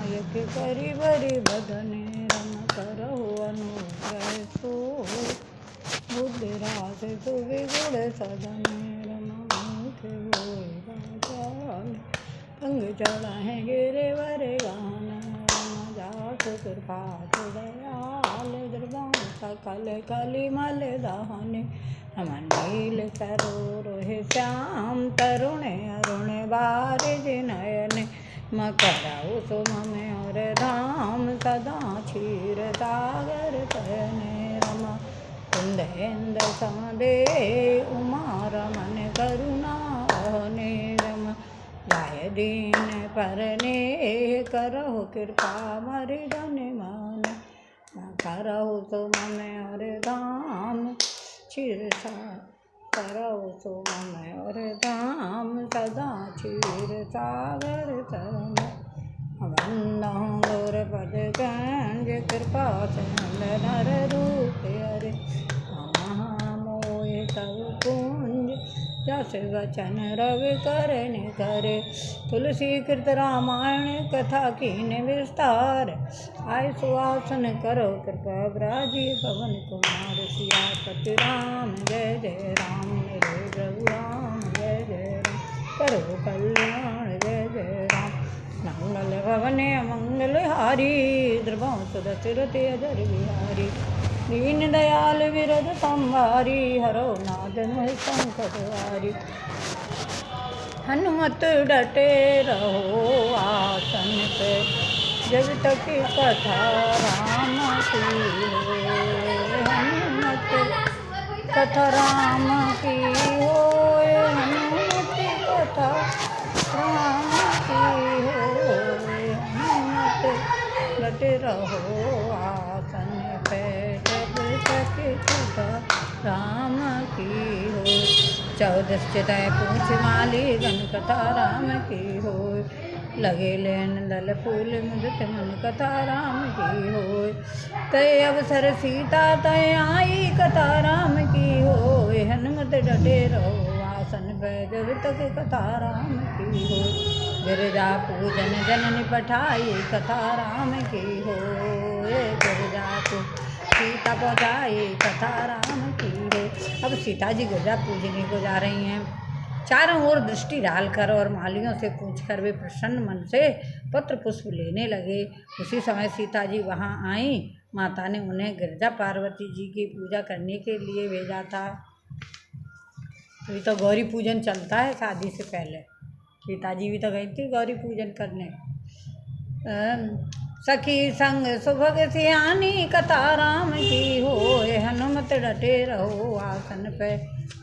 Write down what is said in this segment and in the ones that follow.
एक करी बरी बदने रम करहु अनुग्रह सो बुद्धि रास सुविगुण सदने रम मुखे होय राजाल अंग चढ़ाहे गिरे वरे गान रम जात कृपा दयाल द्रवं सकल कलि मल दहने अमन नील सरोह श्याम तरुण अरुण बारिज नयन मकरऊ सुमन और धाम सदा क्षीर सागर शयन रमा कुंदेन्द्र समदे उमा रमन करुणा वहने रमा जाय दीन परने करहु कृपा मर्दन मान करहु सुमन और धाम क्षीर सा करहु सुमन और धाम सदा क्षीर सागर शरण वंदहु गुर पद गंज कृपा नर रूप हरे मोहि सब कुंज जस वचन रवि करन करे तुलसी कृत रामायण कथा कीन विस्तार आय सुहासन करो कृपा ब्राजी पवन कुमार सियापति राम जय जय राम मेरे प्रभु राम जय जय राम करो कल्याण जय जय राम मंगल भवने मंगल हारी द्रवं सुरति अजर बिहारी दीन दयाल विरद संभारी हरो नाद मोहि संकट हारी हनुमत डटे रहो आसन पे जब तक कथा राम की होए हनुमत कथा राम की होए हनुमत कथा राम की होए हनुमत डटे रहो आसन पे जब तक कथा राम की होए 14 चितय पूछ माली गण कथा राम की होय लगे लेन दल फूल मुदत मन कथा राम की होय तय अवसर सीता तय आई कथा राम की होय हनुमत डटे रहो आसन पे जब तक कथा राम की होय गिरजा पूजन जननी पठाई कथा राम की होय गिरजा को सीता पहुँचाई कथा राम की हो। अब सीता जी गिरजा पूजने को जा रही हैं। चारों ओर दृष्टि डालकर और मालियों से पूछकर वे प्रसन्न मन से पत्र पुष्प लेने लगे। उसी समय सीता जी वहाँ आईं। माता ने उन्हें गिरजा पार्वती जी की पूजा करने के लिए भेजा था। अभी तो गौरी पूजन चलता है शादी से पहले। सीता जी भी तो गई थी गौरी पूजन करने। सखी संग सुभग सियानी कथा राम की होए हनुमत डटे रहो आसन पे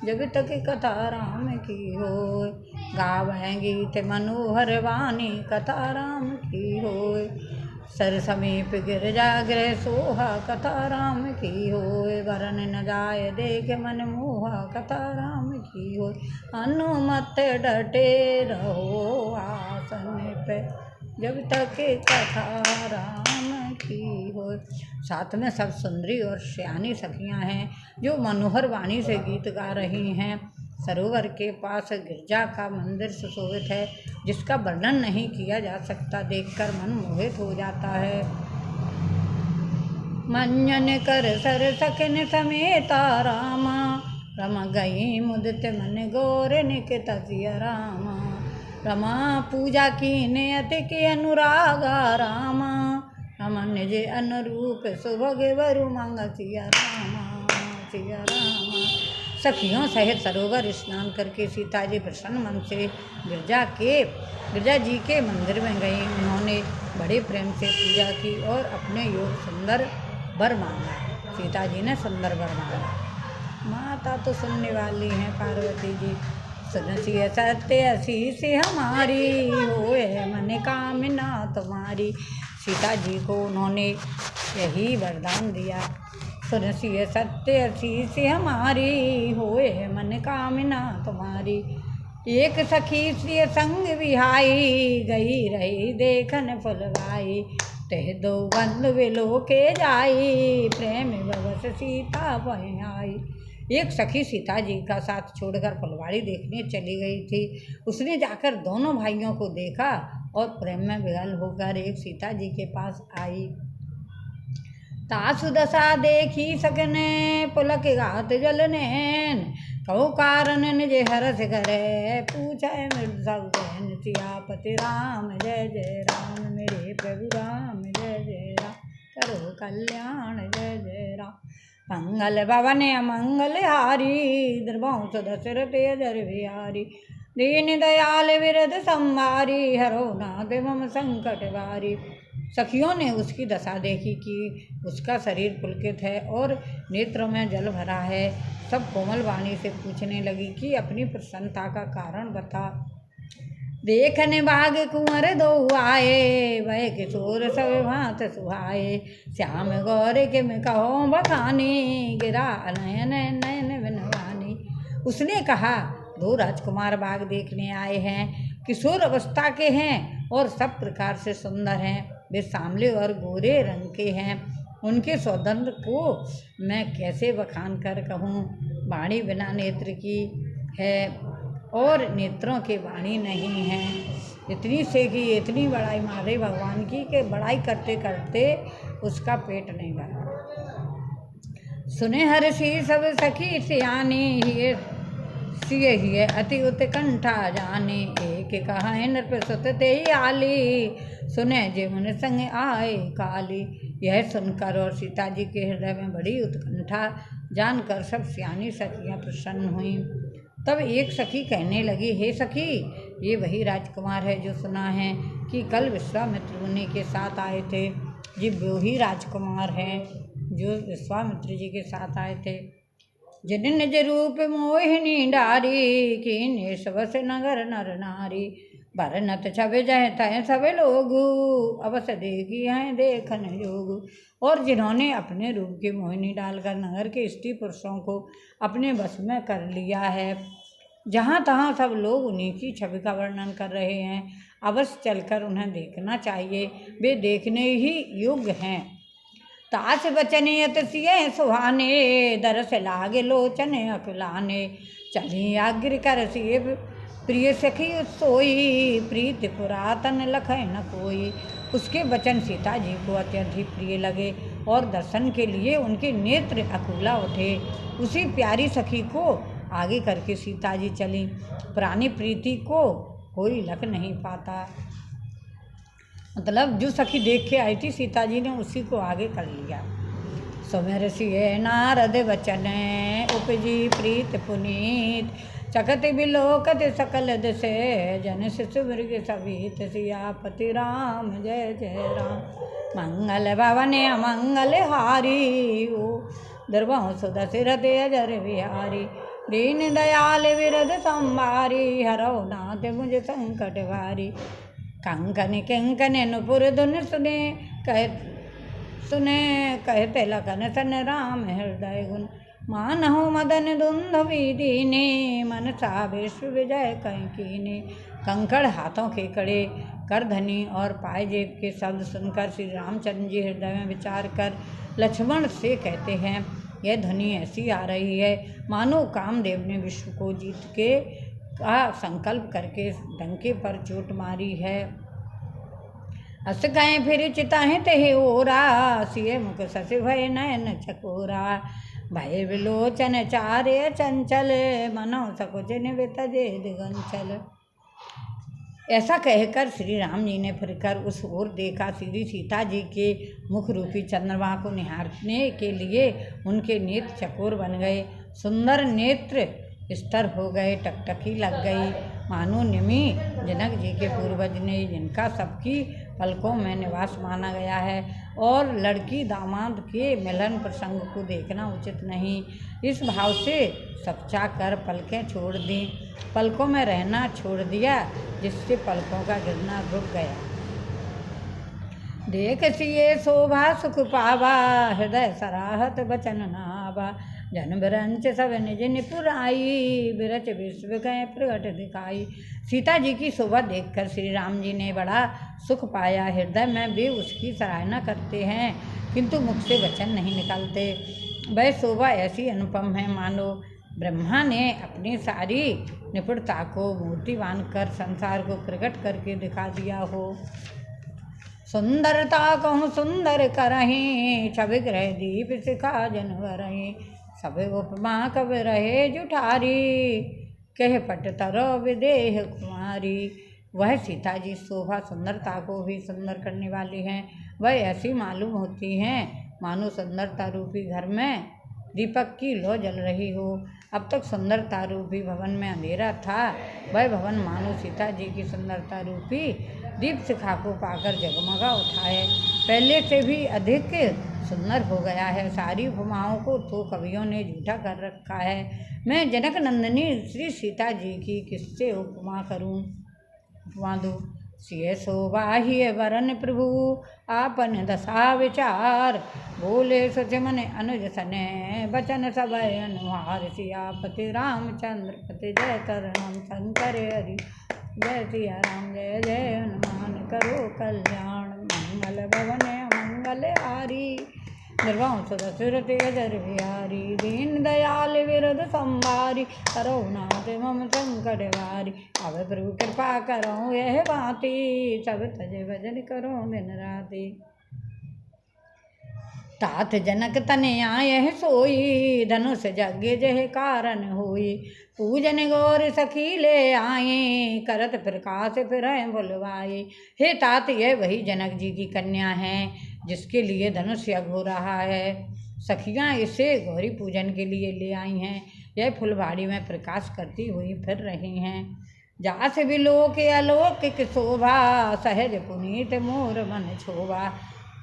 जब तक कथा राम की होए गावें गीत मनोहर वाणी कथा राम की होए सर समीप गिरजा गृह सोहा कथा राम की होए वरन न जाय देख मन मोहा कथा राम की होए हनुमत डटे रहो आसन पे जब तक कथा राम की हो। साथ में सब सुंदरी और श्यानी सखियां हैं जो मनोहर वाणी से गीत गा रही हैं। सरोवर के पास गिरजा का मंदिर सुशोभित है जिसका वर्णन नहीं किया जा सकता, देखकर मन मोहित हो जाता है। मंजन कर सर सखन समेता रामा रमा गई मुदित मन गोर निकट सिया रामा रमा पूजा कीने अति के अनुरागा रामा रमा निज अनुरूप सुभग वरु मांग सिया रामा। सखियों सहित सरोवर स्नान करके सीता जी प्रसन्न मन से गिरजा जी के मंदिर में गई। उन्होंने बड़े प्रेम से पूजा की और अपने योग सुंदर वर मांगा। सीता जी ने सुंदर वर मांगा। माता तो सुनने वाली हैं पार्वती जी। सुनसिय सत्य असीस हमारी होए मन कामना तुम्हारी। सीता जी को उन्होंने यही वरदान दिया। सुनसिय सत्य असीस हमारी होए मन कामना तुम्हारी। एक सखी सिय संग विहाई गई रही देखन फुलवाई। तह दो बंधु विलो के जाई प्रेम बवस सीता वहीं आई। एक सखी सीता जी का साथ छोड़कर फुलवाड़ी देखने चली गई थी। उसने जाकर दोनों भाइयों को देखा और प्रेम में विह्वल होकर एक सीता जी के पास आई। तासु दशा देखी सकने पुलक घात जलनैन, कहु कारण निज हरस करे पूछे मृदु बहन। सियापति राम जय जय राम, मेरे प्रभु राम जय जय राम, करो कल्याण जय जय राम। मंगल भवन मंगल हारी, द्रवंश दशरथ अजर बिहारी। दीन दयाल विरद संहारी, हरो नाथ मम संकट वारी। सखियों ने उसकी दशा देखी कि उसका शरीर पुलकित है और नेत्रों में जल भरा है। सब कोमल वाणी से पूछने लगी कि अपनी प्रसन्नता का कारण बता। देखने बाग कुंवर दो आए, वह किशोर सब भांत सुहाए। श्याम गौर के मैं कहो बखानी, गिरा नयन नयन बिनवानी। उसने कहा, दो राजकुमार बाग देखने आए हैं, किशोर अवस्था के हैं और सब प्रकार से सुंदर हैं। वे सांवले और गोरे रंग के हैं। उनके सौंदर्य को मैं कैसे बखान कर कहूँ। वाणी बिना नेत्र की है और नेत्रों के वाणी नहीं है। इतनी से कि इतनी बड़ाई मारे भगवान की कि बड़ाई करते करते उसका पेट नहीं भरा। सुने हर्षि सब सखी सियानी, ये सिय ही अति उत्कंठा जानी। एक कहा नृप सुत ते आली, सुने जे मुन संग आए काली। यह सुनकर और सीता जी के हृदय में बड़ी उत्कंठा जानकर सब सियानी सखियाँ प्रसन्न हुईं। तब एक सखी कहने लगी, हे सखी, ये वही राजकुमार है जो सुना है कि कल विश्वामित्र मुनि के साथ आए थे। जी वो ही राजकुमार हैं जो विश्वामित्र जी के साथ आए थे। जिन निज रूप मोहिनी डारी, कीन्हे सबस नगर नर नारी। भरनत छवि जह तह सब लोगु, अवस देखी हैं देखन जोगु। और जिन्होंने अपने रूप की मोहिनी डालकर नगर के स्त्री पुरुषों को अपने वश में कर लिया है, जहाँ तहाँ सब लोग उन्हीं की छवि का वर्णन कर रहे हैं। अवश्य चलकर उन्हें देखना चाहिए, वे देखने ही योग्य हैं। तास बचन यतसिय सुहाने, दरस लागे लोचन अकुलाने। चली आग्र कर सिय प्रिय सखी सोई, प्रीत पुरातन लखै न कोई। उसके वचन सीता जी को अत्यंत ही प्रिय लगे और दर्शन के लिए उनके नेत्र अकुला उठे। उसी प्यारी सखी को आगे करके सीता जी चली। पुरानी प्रीति को कोई लख नहीं पाता। मतलब जो सखी देख के आई थी सीता जी ने उसी को आगे कर लिया। सुमिर सिय नारद वचन, उपजी प्रीत पुनीत। चकत बिलोकत सकल दिसे, जन शिशु मृग सवित। सियापति राम जय जय राम, मंगल भवन अमंगल हारी। ओ द्रवंश दशरथ अजर बिहारी। दीन दयाल विरद संहारी, हरो नाथ मुझ संकट वारी। कंकन किंकन नुपुर धुन सुने, कहते लखन सन राम हृदय गुण। मानहु मदन दुंदुभि दीने, मनसा विश्व विजय कैकीने। कंकड़ हाथों के कड़े, करधनी और पायजेब के शब्द सुनकर श्री रामचंद्र जी हृदय में विचार कर लक्ष्मण से कहते हैं, यह ध्वनि ऐसी आ रही है मानो कामदेव ने विश्व को जीत के का संकल्प करके डंके पर चोट मारी है। अस गए फिर चिताहें तेहे ओरा, सिय मुख शशि भय नयन चकोरा। भय विलोचन चारे चंचल, मनो सकुच निवितजे दिगंचल। ऐसा कहकर श्री राम जी ने फिरकर उस ओर देखा। श्री सीता जी के मुख रूपी चंद्रमा को निहारने के लिए उनके नेत्र चकोर बन गए, सुंदर नेत्र स्तर हो गए, टकटकी लग गई, मानो निमि जनक जी के पूर्वज ने, जिनका सबकी पलकों में निवास माना गया है। और लड़की दामाद के मिलन प्रसंग को देखना उचित नहीं, इस भाव से सपचा कर पलकें छोड़ दी, पलकों में रहना छोड़ दिया, जिससे पलकों का गिरना रुक गया। देख सिए शोभा सुख पावा, हृदय सराहत बचन नावा। जन बिरंच सब निज निपुर आई, बिरच विश्व गए प्रगट दिखाई। सीता जी की शोभा देखकर श्री राम जी ने बड़ा सुख पाया। हृदय में वे उसकी सराहना करते हैं, किंतु मुख से वचन नहीं निकलते। वह शोभा ऐसी अनुपम है मानो ब्रह्मा ने अपनी सारी निपुणता को मूर्ति बांधकर संसार को प्रकट करके दिखा दिया हो। सुंदरता कहूँ सुंदर करहीं, छवि ग्रह दीप शिखा जनवरहीं। सब उपमा कब रहे जुठारी, कह पट तरो विदेह कुमारी। वह सीता जी शोभा सुंदरता को भी सुंदर करने वाली हैं। वह ऐसी मालूम होती हैं मानो सुंदरता रूपी घर में दीपक की लौ जल रही हो। अब तक सुंदरता रूपी भवन में अंधेरा था, वह भवन मानो सीता जी की सुंदरता रूपी दीप शिखा को पाकर जगमगा उठा है, पहले से भी अधिक सुंदर हो गया है। सारी उपमाओं को तो कवियों ने झूठा कर रखा है। मैं जनक नंदिनी श्री सीता जी की किससे उपमा करूं, उपमा दूं। सिय शोभाहिय वरन प्रभु आपन दशा विचार, बोले सच मन अनुज सने बचन सब अनुहार। सियापति रामचंद्र पति जय करणम शंकर हरि, जय सिया राम जय जय हनुमान करो कल्याण। मंगल भवन मंगल हारी, निर्वाण सुरसुरति अजर बिहारी। दीन दयाल विरद संभारी, करुणात मम संकट वारी। अब प्रभु कृपा करो यह भांति, सब तज भजन करो दिन राति। तात जनक तनया यह सोई, धनुष यज्ञ जह कारण होई। पूजन गौर सखी ले आए, करत प्रकाश फिर बुलवाए। हे तात, यह वही जनक जी की कन्या है जिसके लिए धनुष यज्ञ हो रहा है। सखियाँ इसे गौरी पूजन के लिए ले आई हैं। यह फुलवाड़ी में प्रकाश करती हुई फिर रही हैं। जास बिलोक अलौकिक शोभा, सहज पुनीत मोर मन छोभा।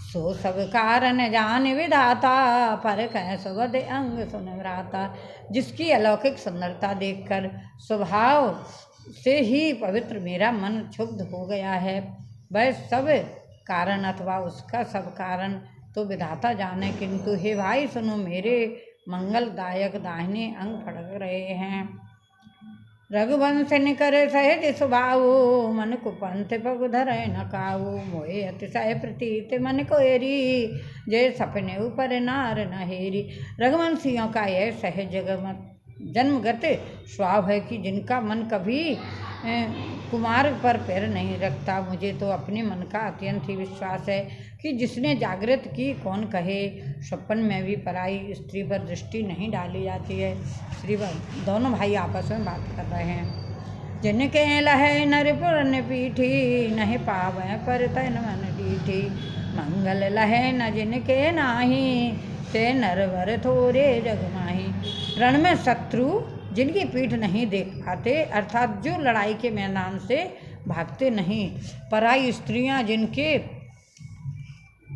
सो सब कारण जान विधाता, पर कह सुगध अंग सुनव्राता। जिसकी अलौकिक सुंदरता देखकर स्वभाव से ही पवित्र मेरा मन क्षुब्ध हो गया है, वह सब कारण अथवा उसका सब कारण तो विधाता जाने, किंतु हे भाई सुनो, मेरे मंगलदायक दाहिने अंग फड़क रहे हैं। रघुवंश निकर सहज स्वभाव, मन को पंथ पग धरे न काऊ। मोहे अतिशय प्रतीत मन को एरी, जय सपने ऊपर नार नहेरी। रघुवंशियों का यह सहज जन्मगत स्वभाव है कि जिनका मन कभी कुमार्ग पर पैर नहीं रखता। मुझे तो अपने मन का अत्यंत ही विश्वास है कि जिसने जागृत की कौन कहे, स्वप्न में भी पराई स्त्री पर दृष्टि नहीं डाली जाती है। श्री दोनों भाई आपस में बात कर रहे हैं। जिनके लहे नर पुरन पीठी, नहीं पावे पर तन मन डीठी। मंगल लहे न जिनके नाही, ते नरवर थोरे जग माही। रण में शत्रु जिनकी पीठ नहीं देख पाते, अर्थात जो लड़ाई के मैदान से भागते नहीं, पराई स्त्रियां जिनके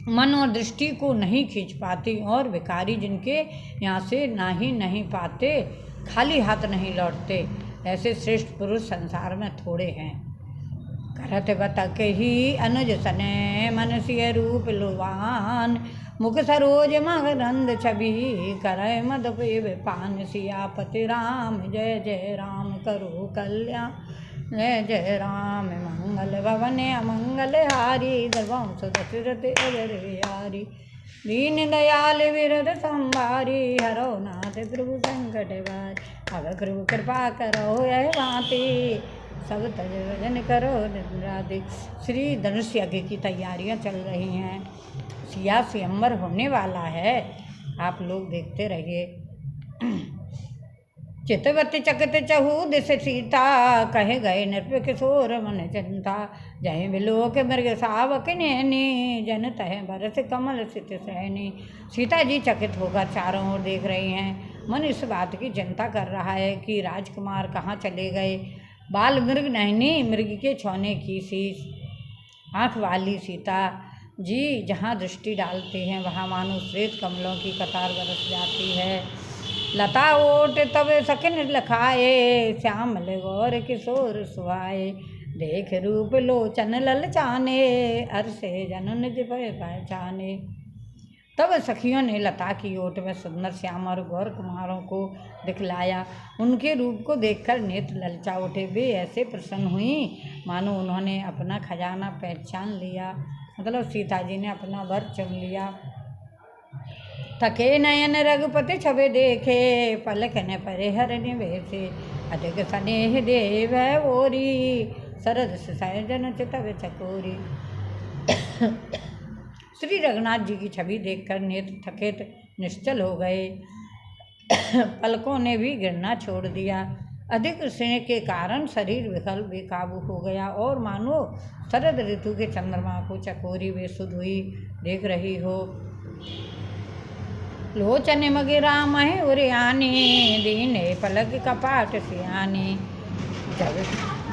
मन और दृष्टि को नहीं खींच पाती, और भिखारी जिनके यहाँ से ना ही नहीं पाते, खाली हाथ नहीं लौटते, ऐसे श्रेष्ठ पुरुष संसार में थोड़े हैं। करत बतक ही अनुज सने, मन सिय रूप लुवान। मुख सरोज मकरंद छवि, करय मदपि विपान। सियापति राम जय जय राम करो कल्याण, जय जय राम। मंगल भवन अमंगल हारी, दर्वंश दशरथ अजर बिहारी। दीन दयाल विरद संभारी, हरो नाथ प्रभु संकट भारी। अब प्रभु कृपा करो यह भांति, सब तज भजन करो दिन राति। श्री धनुष यज्ञ की तैयारियां चल रही हैं। सिया स्वयंवर होने वाला है, आप लोग देखते रहिए। चितवती चकित चहु दिस सीता, कहे गए नृप किशोर मन चिंता। जय बिलोक मृग सावक नैनी, जन तह बरस कमल सित सैनी। सीता जी चकित होकर चारों ओर देख रही हैं। मन इस बात की चिंता कर रहा है कि राजकुमार कहाँ चले गए। बाल मृग नैनी, मृग के छौने की सी आँख वाली सीता जी जहाँ दृष्टि डालते हैं, वहाँ मानो श्वेत कमलों की कतार बरस जाती है। लता ओट तब सकिन लखाए, श्यामल गौर किशोर सुहाए। देख रूप लोचन ललचाने, अरसे जन निज भय पहचाने। तब सखियों ने लता की ओट में सुंदर श्याम और गौर कुमारों को दिखलाया। उनके रूप को देखकर नेत्र ललचा उठे। वे ऐसे प्रसन्न हुई मानो उन्होंने अपना खजाना पहचान लिया, मतलब सीता जी ने अपना वर चुन लिया। थके नयन रघुपति छवि देखे, पलक न परे हर निवेशे, अधिक स्नेह देव ओरी, सरद सहजन चितव चकोरी। श्री रघुनाथ जी की छवि देखकर नेत्र थकित निश्चल हो गए, पलकों ने भी गिरना छोड़ दिया। अधिक स्नेह के कारण शरीर विकल बेकाबू हो गया और मानो शरद ऋतु के चंद्रमा को चकोरी बेसुध हुई देख रही हो। लोचन मगे राम है उरियानी, दीने पलक कपाट सियानी,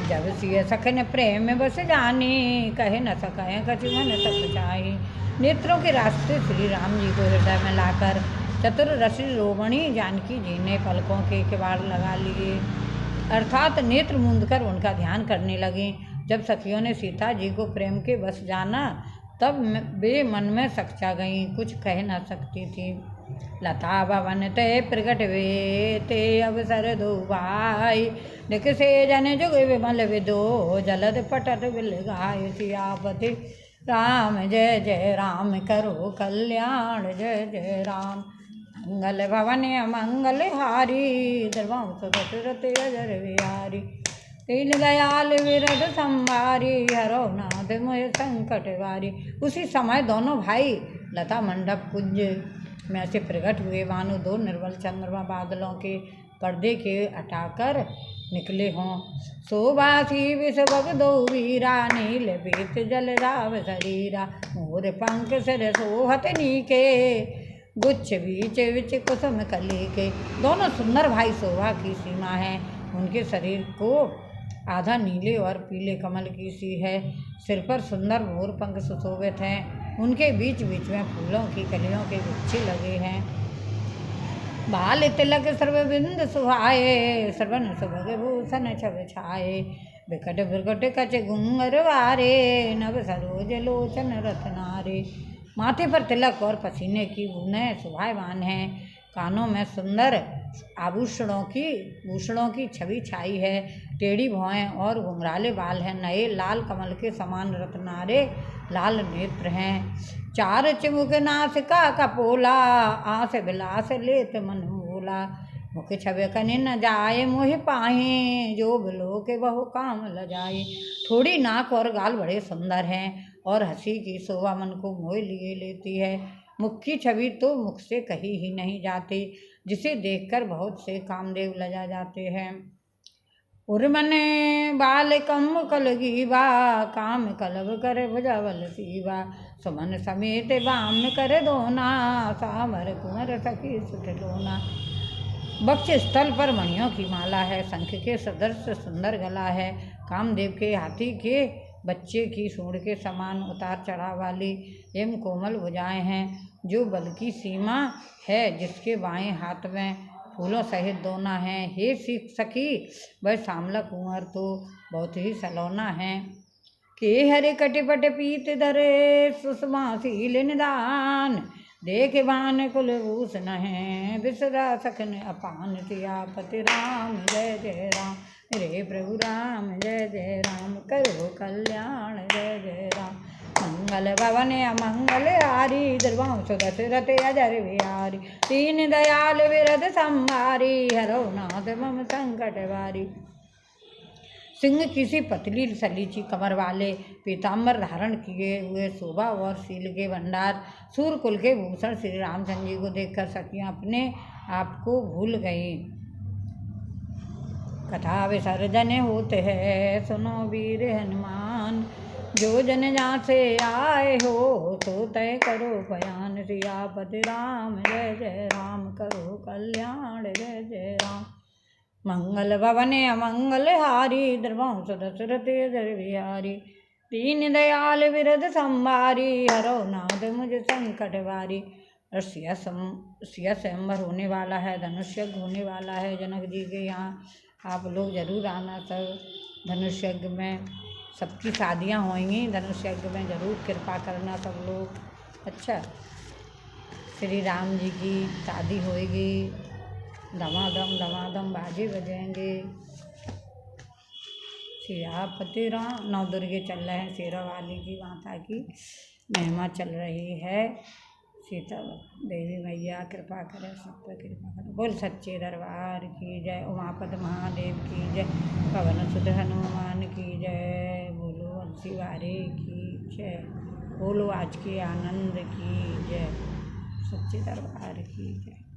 जब सिय सखन प्रेम बस जानी, कहे न सके कछु मन सक चाही। नेत्रों के रास्ते श्री राम जी को हृदय में लाकर चतुर रसी रोमणी जानकी जी ने पलकों के किवाड़ लगा लिए, अर्थात नेत्र मूंद कर उनका ध्यान करने लगी। जब सखियों ने सीता जी को प्रेम के बस जाना तब वे मन में सकचा गईं, कुछ कह न सकती थी। लता भवन ते प्रगट वे ते अवसर दो भाई, लिख से जन जुग विमल विदो, जलद पटत बिल गाय। सियापति राम जय जय राम, करो कल्याण जय जय राम। मंगल भवन मंगल हारी, दरबार दशरथ अजर बिहारी। दीन दयाल विरध संवारी, हरो नाथ मोह संकट वारी। उसी समय दोनों भाई लता मंडप कुंज में से प्रकट हुए, मानो दो निर्मल चंद्रमा बादलों के पर्दे के हटाकर निकले हों। शोभासी विषभग दो वीरा, नील पीत जल राव शरीरा, मोर पंख सिर सोहत नीके, गुच्छ बीच विच कुसुम कली के। दोनों सुंदर भाई शोभा की सीमा है, उनके शरीर को आधा नीले और पीले कमल की सी है, सिर पर सुंदर मोर पंख सुशोभित हैं, उनके बीच बीच में फूलों की कलियों के गुच्छे लगे हैं। बाल तिलक सर्वबिंद सुहाए, सर्वन सुभग भूषण छव छाए, बिकट बिरकट कच घुंघर वारे, नभ सरोज लोचन रत्नारे। माथे पर तिलक और पसीने की बूंदें शोभायमान हैं, कानों में सुंदर भूषणों की छवि छाई है, टेढ़ी भौहें और घुंघराले बाल हैं, नए लाल कमल के समान रत्नारे लाल नेत्र हैं। चार चिमुक नासिका कपोला, आस विलास लेत मन भोला, मुख छवि कनि न जाए मोहि पाहे, जो बिलो के बहु काम लजाए। थोड़ी नाक और गाल बड़े सुंदर हैं और हंसी की शोभा मन को मोह लिए लेती है। मुख की छवि तो मुख से कही ही नहीं जाती, जिसे देखकर बहुत से कामदेव लजा जाते हैं। उर्मने बाल कम कलगीबा, काम कलब कर भुजावल सीवा, सुमन समेत बाम कर दोना, सामर कुंवर सखी सुठ लोना। वक्ष स्थल पर मणियों की माला है, शंख के सदृश सुंदर गला है, कामदेव के हाथी के बच्चे की सूंड के समान उतार चढ़ाव वाली एवं कोमल भुजाएं हैं, जो बल की सीमा है, जिसके बाएं हाथ में फूलों सहित दोना है। हे सखी, वह श्यामला कुंवर तो बहुत ही सलोना है। के हरे कटिपट पीत धरे, सुषमा शील निदान, देख भान कुलभूषण है, बिसरा सखन अपान। सियापति राम जय जय राम, रे प्रभु राम जय जय राम, करो कल्याण जय जय राम। मंगल भवन अमंगल हारी, दरबार दशरथ अजर बिहारी। दीन दयाल विरध संवारी, हरो नाथ मम संकट वारी। सिंह किसी पतली सलीची कमर वाले, पीताम्बर धारण किए हुए, शोभा और शील के भंडार, सूर्यकुल के भूषण श्री रामचंद्र जी को देखकर सखियां अपने आप को भूल गईं। कथा विसर्जन होते हैं, सुनो वीर हनुमान, जो जन जहाँ से आए हो, तो तय करो बयान। सियापति राम जय जय राम, करो कल्याण जय जय राम। मंगल भवन अमंगल हारी, दरबार दशरथ अजर बिहारी। दीन दयाल विरध संवारी, हरो नाथ मुझ संकट वारी। सिया स्वयंवर होने वाला है, धनुष यज्ञ होने वाला है जनक जी के यहाँ, आप लोग जरूर आना। सब धनुष यज्ञ में सबकी शादियाँ होंगी, धनुष यज्ञ में जरूर कृपा करना सब लोग। अच्छा, श्री राम जी की शादी होएगी, धमाधम बाजे बजेंगे। सियापति राम, नौ दुर्गे चल रहे हैं, शेरा वाली की माता की महिमा चल रही है। सीता देवी मैया कृपा करे, सब पे कृपा करे। बोल सच्चे दरबार की जय, उमापद महादेव की जय, पवन सुत हनुमान की जय, बोलो बंसी वारे की जय, बोलो आज के आनंद की जय, सच्चे दरबार की जय।